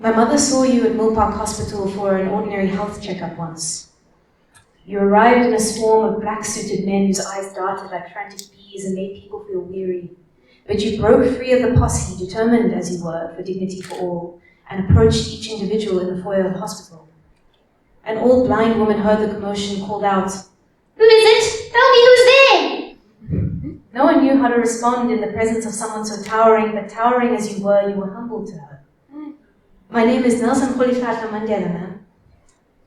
My mother saw you at Mill Park Hospital for an ordinary health checkup once. You arrived in a swarm of black-suited men whose eyes darted like frantic bees and made people feel weary. But you broke free of the posse, determined as you were for dignity for all, and approached each individual in the foyer of the hospital. An old blind woman heard the commotion, called out, "Who is it? Tell me who's there!" No one knew how to respond in the presence of someone so towering, but towering as you were humble to her. "My name is Nelson Kholifata Mandela, ma'am."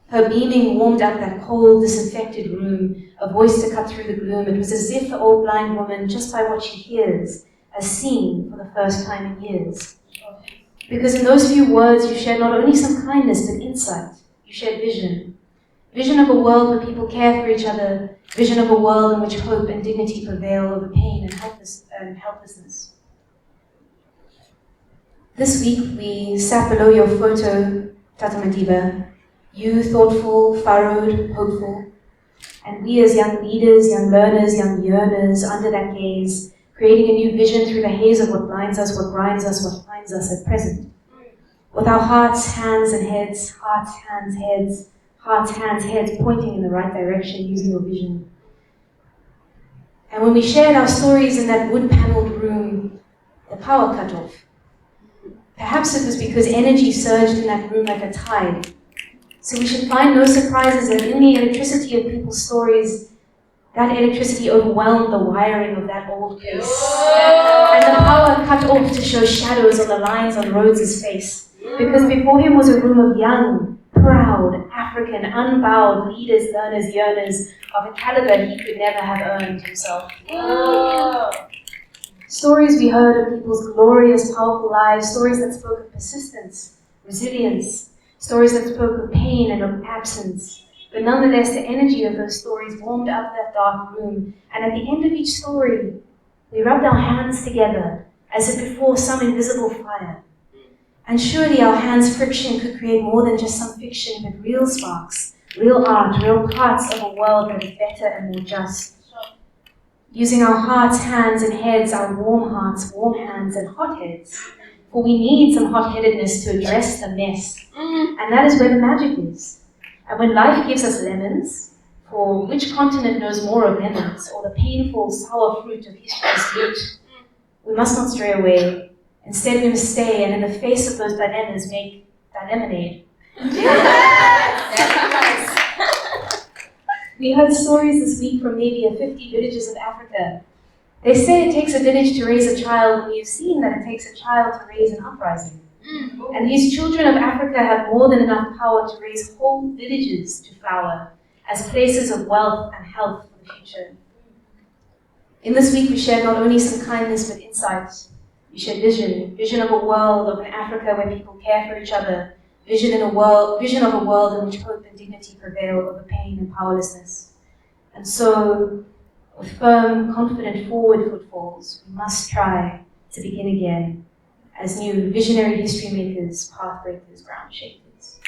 Her beaming warmed up that cold, disinfected room, a voice to cut through the gloom. It was as if the old blind woman, just by what she hears, has seen for the first time in years. Because in those few words you shared not only some kindness, but insight. You shared vision. Vision of a world where people care for each other. Vision of a world in which hope and dignity prevail over pain and helplessness. This week we sat below your photo, Tata Madiba. You, thoughtful, furrowed, hopeful. And we as young leaders, young learners, young yearners, under that gaze, creating a new vision through the haze of what blinds us, what grinds us, what finds us at present. With our hearts, hands, and heads, hearts, hands, heads, hearts, hands, heads, pointing in the right direction using your vision. And when we shared our stories in that wood-paneled room, the power cut off. Perhaps it was because energy surged in that room like a tide. So we should find no surprises that in the electricity of people's stories, that electricity overwhelmed the wiring of that old place. And the power cut off to show shadows on the lines on Rhodes's face. Because before him was a room of young, proud, African, unbowed leaders, learners, yearners of a caliber he could never have earned himself. Stories we heard of people's glorious, powerful lives, stories that spoke of persistence, resilience, stories that spoke of pain and of absence. But nonetheless, the energy of those stories warmed up that dark room, and at the end of each story, we rubbed our hands together as if before some invisible fire. And surely our hands' friction could create more than just some fiction, but real sparks, real art, real parts of a world that is better and more just. Using our hearts, hands, and heads, our warm hearts, warm hands, and hot heads. For we need some hot-headedness to address the mess. And that is where the magic is. And when life gives us lemons, for which continent knows more of lemons, or the painful, sour fruit of history's root, we must not stray away. Instead, we must stay, and in the face of those dilemmas, make lemonade. We heard stories this week from maybe 50 villages of Africa. They say it takes a village to raise a child, and we have seen that it takes a child to raise an uprising. And these children of Africa have more than enough power to raise whole villages to flower as places of wealth and health for the future. In this week, we shared not only some kindness but insight. We shared vision of a world, of an Africa where people care for each other, vision of a world in which hope and dignity prevail over pain and powerlessness. And so, with firm, confident forward footfalls, we must try to begin again as new visionary history makers, path breakers, ground shakers.